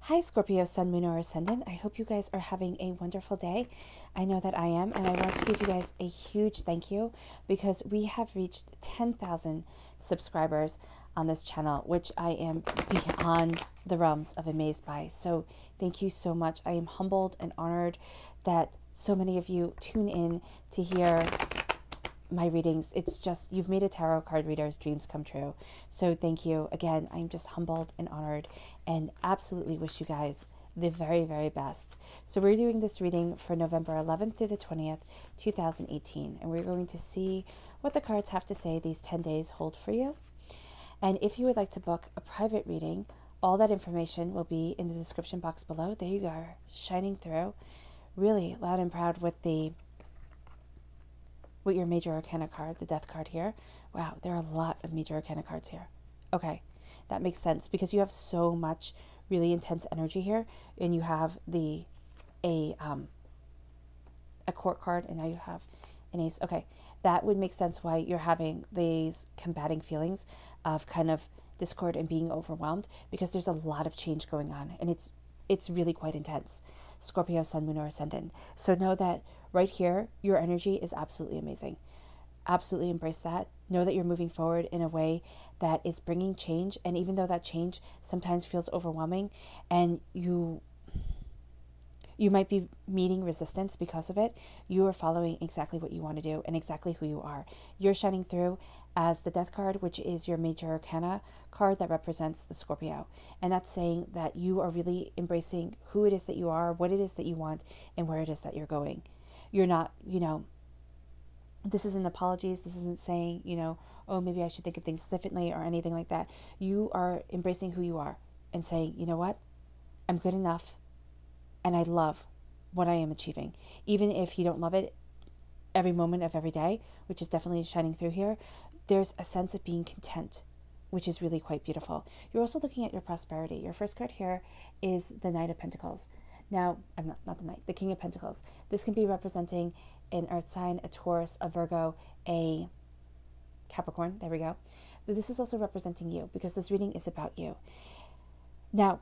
Hi, Scorpio, Sun, Moon, or Ascendant. I hope you guys are having a wonderful day. I know that I am, and I want to give you guys a huge thank you because we have reached 10,000 subscribers on this channel, which I am beyond the realms of amazed by. So thank you so much. I am humbled and honored that so many of you tune in to hear my readings. It's just, you've made a tarot card reader's dreams come true. So thank you again. I'm just humbled and honored and absolutely wish you guys the very, very best. So we're doing this reading for November 11th through the 20th, 2018. And we're going to see what the cards have to say these 10 days hold for you. And if you would like to book a private reading, all that information will be in the description box below. There you go, shining through really loud and proud with your major arcana card, the death card here. Wow, there are a lot of major arcana cards here. Okay, that makes sense because you have so much really intense energy here, and you have a court card, and now you have an ace. Okay, that would make sense why you're having these combating feelings of kind of discord and being overwhelmed, because there's a lot of change going on, and it's really quite intense. Scorpio, Sun, Moon, or Ascendant. So know that right here, your energy is absolutely amazing. Absolutely embrace that. Know that you're moving forward in a way that is bringing change. And even though that change sometimes feels overwhelming and you might be meeting resistance because of it, you are following exactly what you want to do and exactly who you are. You're shining through as the Death card, which is your major arcana card that represents the Scorpio. And that's saying that you are really embracing who it is that you are, what it is that you want, and where it is that you're going. You're not, this isn't apologies. This isn't saying, oh, maybe I should think of things differently or anything like that. You are embracing who you are and saying, you know what? I'm good enough. And I love what I am achieving. Even if you don't love it every moment of every day, which is definitely shining through here, there's a sense of being content, which is really quite beautiful. You're also looking at your prosperity. Your first card here is the Knight of Pentacles. Now, I'm not the Knight, the King of Pentacles. This can be representing an Earth sign, a Taurus, a Virgo, a Capricorn. There we go. But this is also representing you because this reading is about you. Now,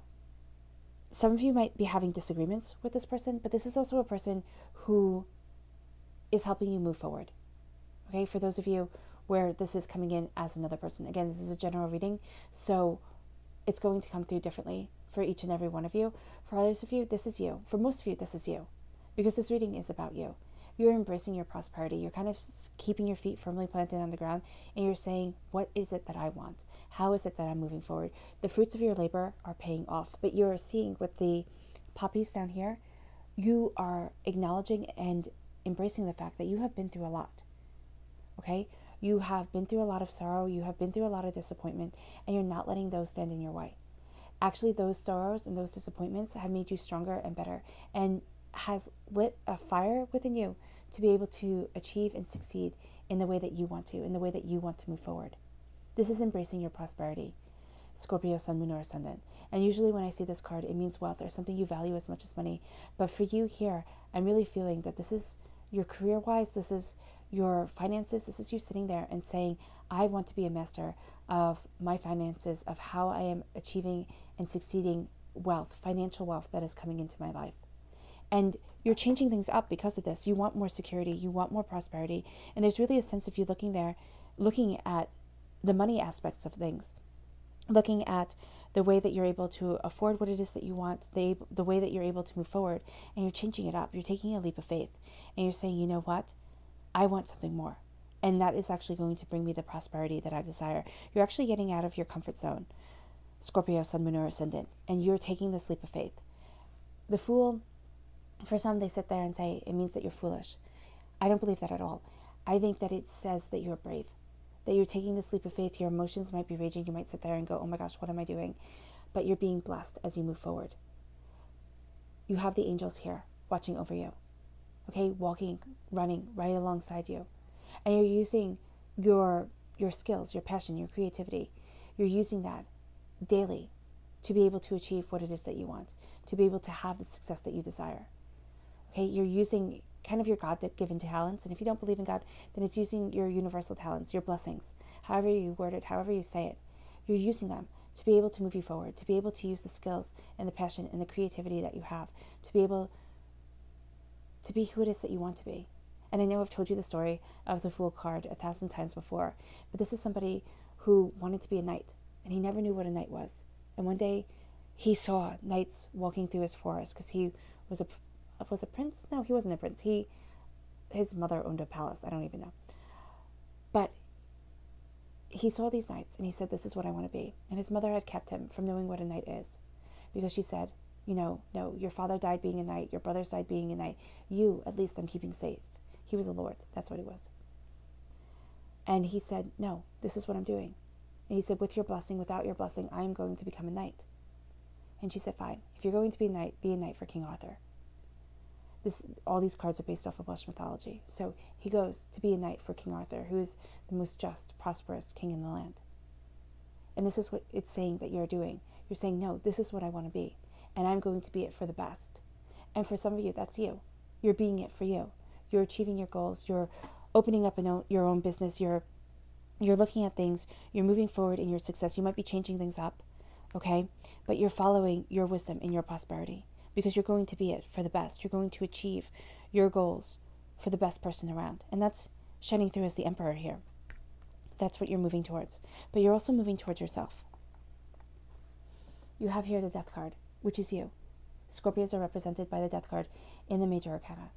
some of you might be having disagreements with this person, but this is also a person who is helping you move forward. Okay, for those of you where this is coming in as another person. Again, this is a general reading, so it's going to come through differently for each and every one of you. For others of you, this is you. For most of you, this is you, because this reading is about you. You're embracing your prosperity. You're kind of keeping your feet firmly planted on the ground, and you're saying, what is it that I want? How is it that I'm moving forward? The fruits of your labor are paying off, but you're seeing with the poppies down here, you are acknowledging and embracing the fact that you have been through a lot, okay? You have been through a lot of sorrow, you have been through a lot of disappointment, and you're not letting those stand in your way. Actually, those sorrows and those disappointments have made you stronger and better, and has lit a fire within you to be able to achieve and succeed in the way that you want to, in the way that you want to move forward. This is embracing your prosperity. Scorpio, Sun, Moon, or Ascendant. And usually when I see this card, it means wealth or something you value as much as money. But for you here, I'm really feeling that this is your career-wise, this is your finances, this is you sitting there and saying, I want to be a master of my finances, of how I am achieving and succeeding wealth, financial wealth that is coming into my life. And you're changing things up because of this. You want more security, you want more prosperity. And there's really a sense of you looking there, looking at the money aspects of things, looking at the way that you're able to afford what it is that you want, the way that you're able to move forward, and you're changing it up. You're taking a leap of faith, and you're saying, you know what? I want something more. And that is actually going to bring me the prosperity that I desire. You're actually getting out of your comfort zone, Scorpio, Sun, Moon, or Ascendant, and you're taking this leap of faith. The Fool, for some, they sit there and say, it means that you're foolish. I don't believe that at all. I think that it says that you're brave, that you're taking this leap of faith. Your emotions might be raging. You might sit there and go, oh my gosh, what am I doing? But you're being blessed as you move forward. You have the angels here watching over you, okay, walking, running right alongside you. And you're using your skills, your passion, your creativity. You're using that daily to be able to achieve what it is that you want, to be able to have the success that you desire. Okay, you're using kind of your God-given talents. And if you don't believe in God, then it's using your universal talents, your blessings, however you word it, however you say it. You're using them to be able to move you forward, to be able to use the skills and the passion and the creativity that you have, to be able to be who it is that you want to be. And I know I've told you the story of the Fool card 1,000 times before, but this is somebody who wanted to be a knight, and he never knew what a knight was. And one day he saw knights walking through his forest because he was a prince? No, he wasn't a prince. His mother owned a palace. I don't even know. But he saw these knights and he said, this is what I want to be. And his mother had kept him from knowing what a knight is, because she said, no, your father died being a knight, your brothers died being a knight. You, at least, I'm keeping safe. He was a lord. That's what he was. And he said, no, this is what I'm doing. And he said, with your blessing, without your blessing, I am going to become a knight. And she said, fine. If you're going to be a knight for King Arthur. All these cards are based off of Welsh mythology. So he goes to be a knight for King Arthur, who is the most just, prosperous king in the land. And this is what it's saying that you're doing. You're saying, no, this is what I want to be. And I'm going to be it for the best. And for some of you, that's you. You're being it for you. You're achieving your goals. You're opening up your own business. You're looking at things. You're moving forward in your success. You might be changing things up, okay? But you're following your wisdom and your prosperity, because you're going to be it for the best. You're going to achieve your goals for the best person around. And that's shining through as the Emperor here. That's what you're moving towards. But you're also moving towards yourself. You have here the Death card, which is you. Scorpios are represented by the Death card in the Major Arcana.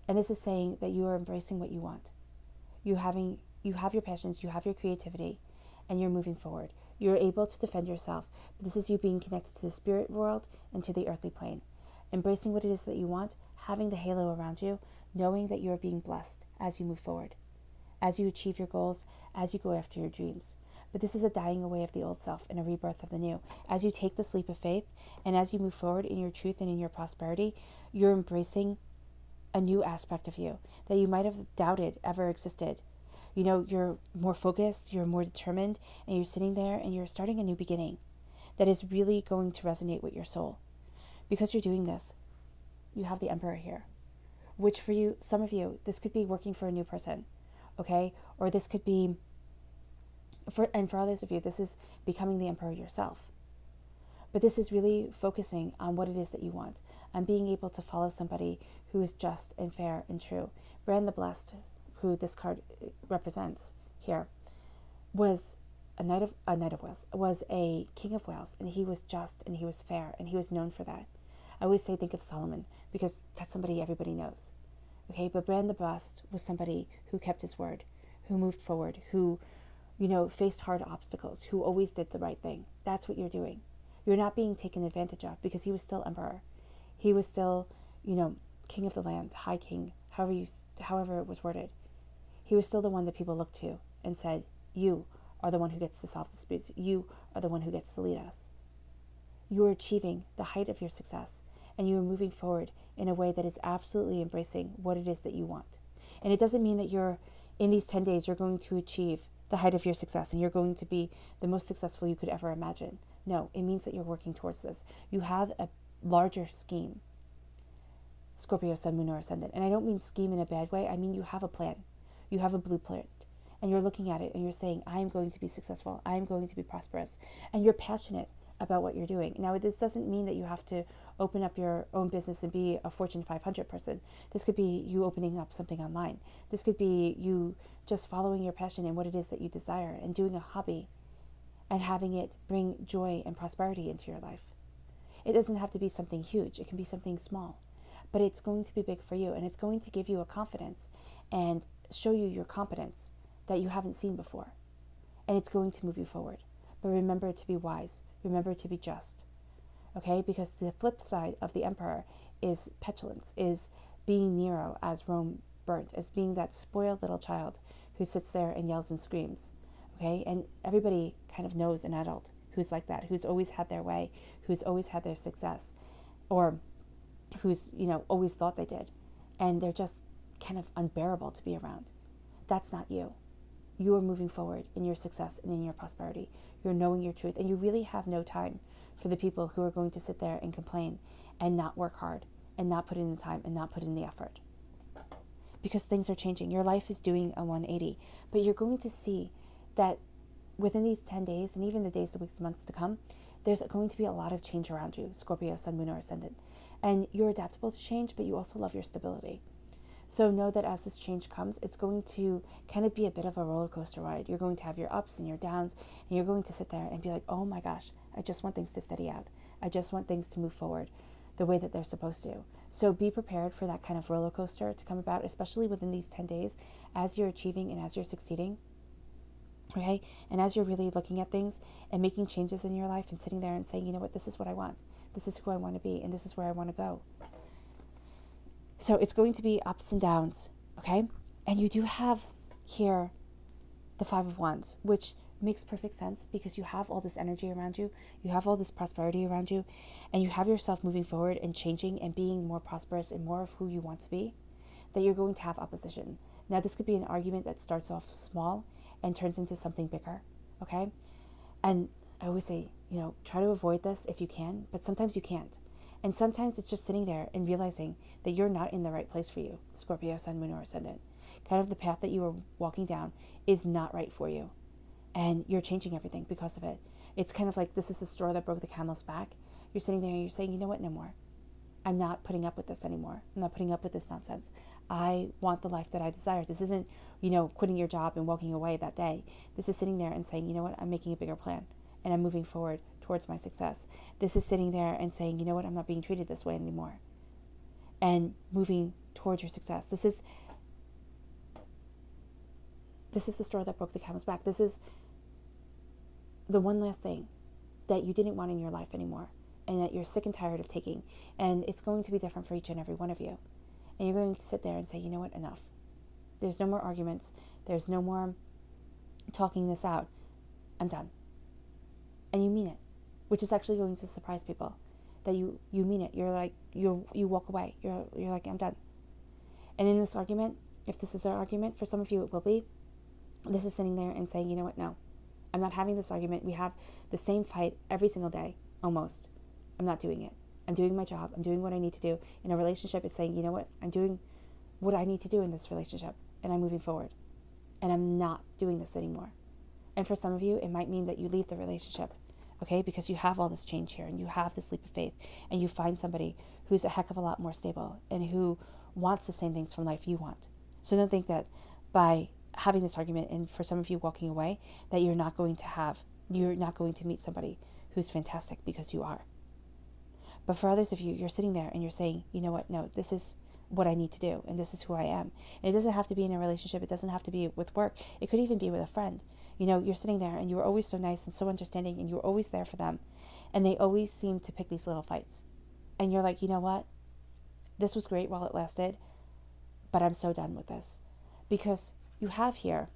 And this is saying that you are embracing what you want. You have your passions, you have your creativity, and you're moving forward. You're able to defend yourself, but this is you being connected to the spirit world and to the earthly plane. Embracing what it is that you want, having the halo around you, knowing that you're being blessed as you move forward, as you achieve your goals, as you go after your dreams. But this is a dying away of the old self and a rebirth of the new. As you take this leap of faith, and as you move forward in your truth and in your prosperity, you're embracing a new aspect of you that you might have doubted ever existed. You're more focused, you're more determined, and you're sitting there and you're starting a new beginning that is really going to resonate with your soul. Because you're doing this, you have the Emperor here, which for you, some of you, this could be working for a new person, okay? Or this could be, for others of you, this is becoming the Emperor yourself. But this is really focusing on what it is that you want, and being able to follow somebody who is just and fair and true. Bran the Blessed, who this card represents here, was a knight of Wales, was a king of Wales, and he was just and he was fair, and he was known for that. I always say think of Solomon, because that's somebody everybody knows. Okay, but Bran the Blessed was somebody who kept his word, who moved forward, who, faced hard obstacles, who always did the right thing. That's what you're doing. You're not being taken advantage of, because he was still emperor. He was still, king of the land, high king, however it was worded. He was still the one that people looked to and said, you are the one who gets to solve disputes. You are the one who gets to lead us. You are achieving the height of your success, and you are moving forward in a way that is absolutely embracing what it is that you want. And it doesn't mean that in these 10 days, you're going to achieve the height of your success and you're going to be the most successful you could ever imagine. No, it means that you're working towards this. You have a larger scheme. Scorpio, Sun, Moon, or Ascendant. And I don't mean scheme in a bad way. I mean you have a plan. You have a blueprint. And you're looking at it and you're saying, I am going to be successful. I am going to be prosperous. And you're passionate about what you're doing. Now, this doesn't mean that you have to open up your own business and be a Fortune 500 person. This could be you opening up something online. This could be you just following your passion and what it is that you desire and doing a hobby and having it bring joy and prosperity into your life. It doesn't have to be something huge. It can be something small. But it's going to be big for you, and it's going to give you a confidence and show you your competence that you haven't seen before. And it's going to move you forward. But remember to be wise. Remember to be just. Okay? Because the flip side of the Emperor is petulance, is being Nero as Rome burnt, as being that spoiled little child who sits there and yells and screams. Okay? And everybody kind of knows an adult who's like that, who's always had their way, who's always had their success, or who's, always thought they did. And they're just kind of unbearable to be around. That's not you. You are moving forward in your success and in your prosperity. You're knowing your truth. And you really have no time for the people who are going to sit there and complain and not work hard and not put in the time and not put in the effort. Because things are changing. Your life is doing a 180. But you're going to see that within these 10 days, and even the days, the weeks, months to come, there's going to be a lot of change around you, Scorpio, Sun, Moon, or Ascendant. And you're adaptable to change, but you also love your stability. So know that as this change comes, it's going to kind of be a bit of a roller coaster ride. You're going to have your ups and your downs, and you're going to sit there and be like, oh my gosh, I just want things to steady out. I just want things to move forward the way that they're supposed to. So be prepared for that kind of roller coaster to come about, especially within these 10 days as you're achieving and as you're succeeding. Okay? And as you're really looking at things and making changes in your life and sitting there and saying, you know what, this is what I want. This is who I want to be, and this is where I want to go. So it's going to be ups and downs, okay? And you do have here the Five of Wands, which makes perfect sense because you have all this energy around you, you have all this prosperity around you, and you have yourself moving forward and changing and being more prosperous and more of who you want to be, that you're going to have opposition. Now, this could be an argument that starts off small and turns into something bigger, okay? And I always say, you know, try to avoid this if you can, but sometimes you can't. And sometimes it's just sitting there and realizing that you're not in the right place for you, Scorpio, Sun, Moon, or Ascendant. Kind of the path that you are walking down is not right for you. And you're changing everything because of it. It's kind of like this is the straw that broke the camel's back. You're sitting there and you're saying, you know what, no more. I'm not putting up with this anymore. I'm not putting up with this nonsense. I want the life that I desire. This isn't, you know, quitting your job and walking away that day. This is sitting there and saying, you know what, I'm making a bigger plan and I'm moving forward towards my success. This is sitting there and saying, you know what, I'm not being treated this way anymore, and moving towards your success. This is the straw that broke the camel's back. This is the one last thing that you didn't want in your life anymore and that you're sick and tired of taking. And it's going to be different for each and every one of you. And you're going to sit there and say, you know what, enough. There's no more arguments. There's no more talking this out. I'm done. And you mean it, which is actually going to surprise people, that you mean it. You're like, you walk away. You're like, I'm done. And in this argument, if this is our argument, for some of you it will be, this is sitting there and saying, you know what, no, I'm not having this argument. We have the same fight every single day, almost. I'm not doing it. I'm doing my job. I'm doing what I need to do. In a relationship, it's saying, you know what, I'm doing what I need to do in this relationship, and I'm moving forward. And I'm not doing this anymore. And for some of you, it might mean that you leave the relationship, okay, because you have all this change here, and you have this leap of faith, and you find somebody who's a heck of a lot more stable, and who wants the same things from life you want. So don't think that by having this argument, and for some of you walking away, that you're not going to meet somebody who's fantastic, because you are. But for others of you, you're sitting there and you're saying, you know what, no, this is what I need to do, and this is who I am. And it doesn't have to be in a relationship. It doesn't have to be with work. It could even be with a friend. You know, you're sitting there and you were always so nice and so understanding, and you were always there for them. And they always seem to pick these little fights. And you're like, you know what? This was great while it lasted, but I'm so done with this. Because you have here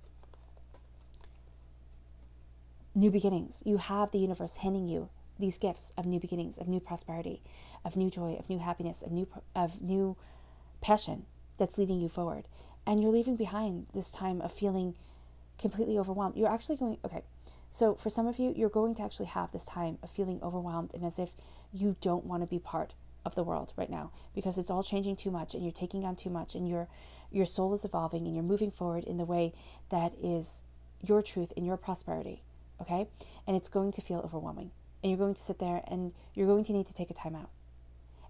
new beginnings. You have the universe handing you these gifts of new beginnings, of new prosperity, of new joy, of new happiness, of new passion that's leading you forward. And you're leaving behind this time of feeling completely overwhelmed. You're actually going, okay, so for some of you, you're going to actually have this time of feeling overwhelmed and as if you don't want to be part of the world right now, because it's all changing too much and you're taking on too much, and your soul is evolving and you're moving forward in the way that is your truth and your prosperity, okay? And it's going to feel overwhelming. And you're going to sit there and you're going to need to take a time out.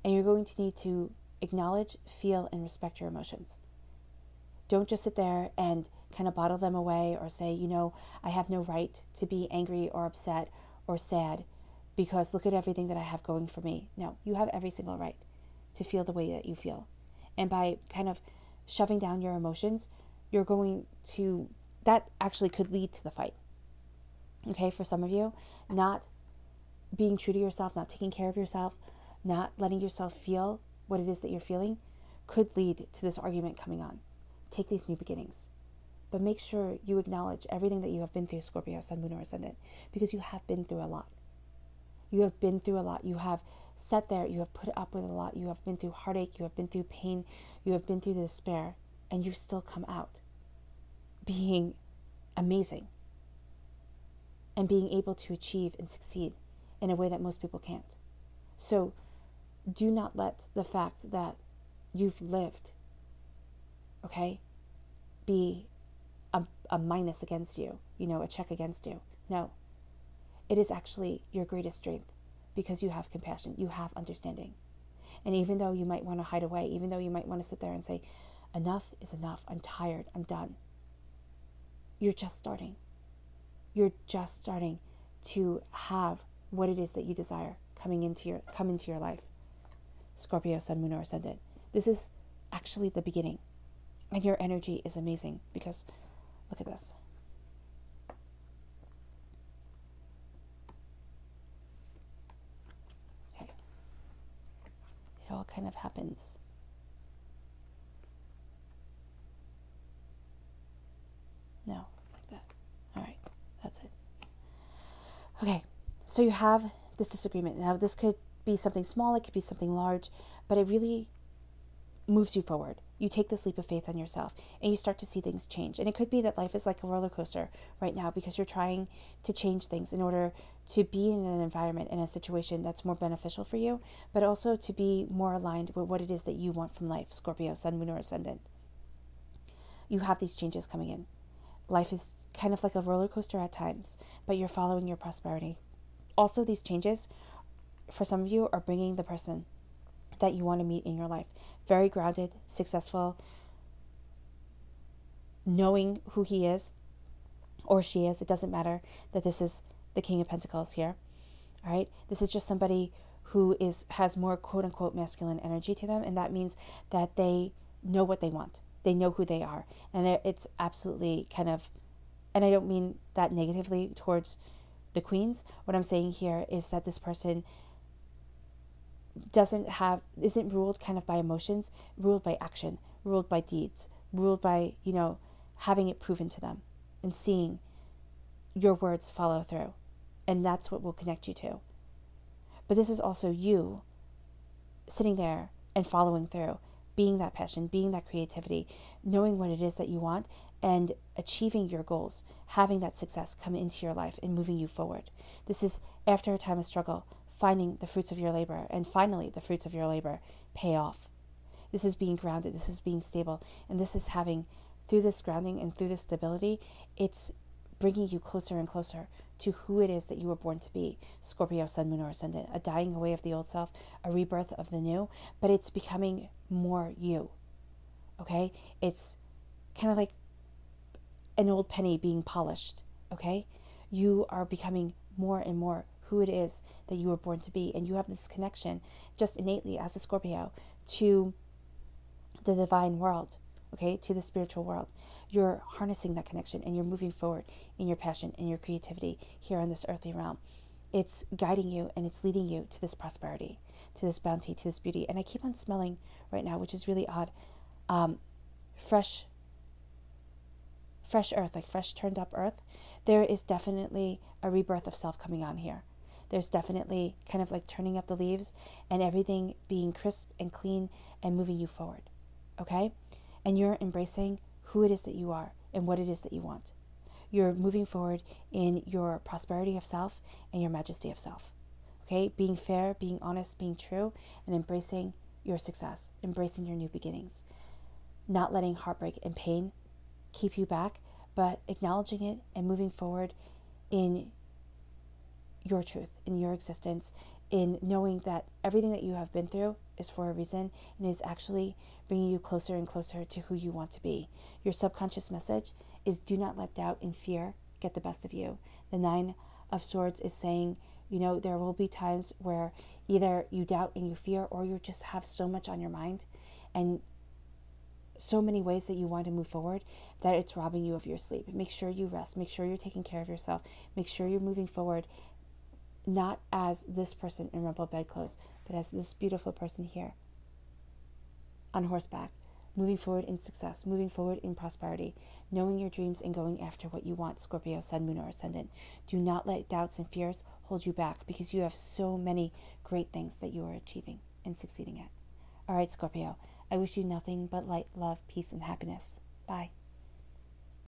And you're going to need to acknowledge, feel, and respect your emotions. Don't just sit there and kind of bottle them away or say, you know, I have no right to be angry or upset or sad because look at everything that I have going for me. No, you have every single right to feel the way that you feel. And by kind of shoving down your emotions, that actually could lead to the fight. Okay, for some of you, not being true to yourself, not taking care of yourself, not letting yourself feel what it is that you're feeling could lead to this argument coming on. Take these new beginnings. But make sure you acknowledge everything that you have been through, Scorpio, Sun, Moon, or Ascendant, because you have been through a lot. You have been through a lot. You have sat there. You have put up with a lot. You have been through heartache. You have been through pain. You have been through the despair. And you've still come out being amazing and being able to achieve and succeed in a way that most people can't. So do not let the fact that you've lived, okay, be a minus against you, a check against you. No, it is actually your greatest strength because you have compassion, you have understanding. And even though you might want to hide away, even though you might want to sit there and say, enough is enough, I'm tired, I'm done. You're just starting. You're just starting to have what it is that you desire come into your life. Scorpio, Sun, Moon, or Ascendant. This is actually the beginning. And your energy is amazing because look at this. Okay. It all kind of happens. No, like that. All right, that's it. Okay, so you have this disagreement. Now, this could be something small, it could be something large, but it really moves you forward. You take this leap of faith on yourself and you start to see things change. And it could be that life is like a roller coaster right now because you're trying to change things in order to be in an environment, in a situation that's more beneficial for you, but also to be more aligned with what it is that you want from life, Scorpio, Sun, Moon, or Ascendant. You have these changes coming in. Life is kind of like a roller coaster at times, but you're following your prosperity. Also, these changes, for some of you, are bringing the person that you want to meet in your life. Very grounded, successful, knowing who he is or she is. It doesn't matter that this is the King of Pentacles here. All right. This is just somebody who has more quote unquote masculine energy to them. And that means that they know what they want. They know who they are. And it's absolutely kind of, and I don't mean that negatively towards the queens. What I'm saying here is that this person isn't ruled kind of by emotions, ruled by action, ruled by deeds, ruled by, having it proven to them and seeing your words follow through. And that's what will connect you to. But this is also you sitting there and following through, being that passion, being that creativity, knowing what it is that you want and achieving your goals, having that success come into your life and moving you forward. This is after a time of struggle, finding the fruits of your labor, and finally the fruits of your labor pay off. This is being grounded, this is being stable, and this is having, through this grounding and through this stability, it's bringing you closer and closer to who it is that you were born to be. Scorpio, Sun, Moon, or Ascendant. A dying away of the old self, a rebirth of the new, but it's becoming more you. Okay? It's kind of like an old penny being polished. Okay? You are becoming more and more who it is that you were born to be, and you have this connection just innately as a Scorpio to the divine world, okay, to the spiritual world. You're harnessing that connection and you're moving forward in your passion and your creativity here on this earthly realm. It's guiding you and it's leading you to this prosperity, to this bounty, to this beauty. And I keep on smelling right now, which is really odd, fresh earth, like fresh turned up earth. There is definitely a rebirth of self coming on here. There's definitely kind of like turning up the leaves and everything being crisp and clean and moving you forward. Okay? And you're embracing who it is that you are and what it is that you want. You're moving forward in your prosperity of self and your majesty of self. Okay? Being fair, being honest, being true, and embracing your success, embracing your new beginnings. Not letting heartbreak and pain keep you back, but acknowledging it and moving forward in your truth, in your existence, in knowing that everything that you have been through is for a reason and is actually bringing you closer and closer to who you want to be. Your subconscious message is do not let doubt and fear get the best of you. The 9 of Swords is saying, there will be times where either you doubt and you fear, or you just have so much on your mind and so many ways that you want to move forward that it's robbing you of your sleep. Make sure you rest. Make sure you're taking care of yourself. Make sure you're moving forward, not as this person in rumpled bedclothes, but as this beautiful person here on horseback, moving forward in success, moving forward in prosperity, knowing your dreams and going after what you want, Scorpio, Sun, Moon, or Ascendant. Do not let doubts and fears hold you back because you have so many great things that you are achieving and succeeding at. All right, Scorpio, I wish you nothing but light, love, peace, and happiness. Bye.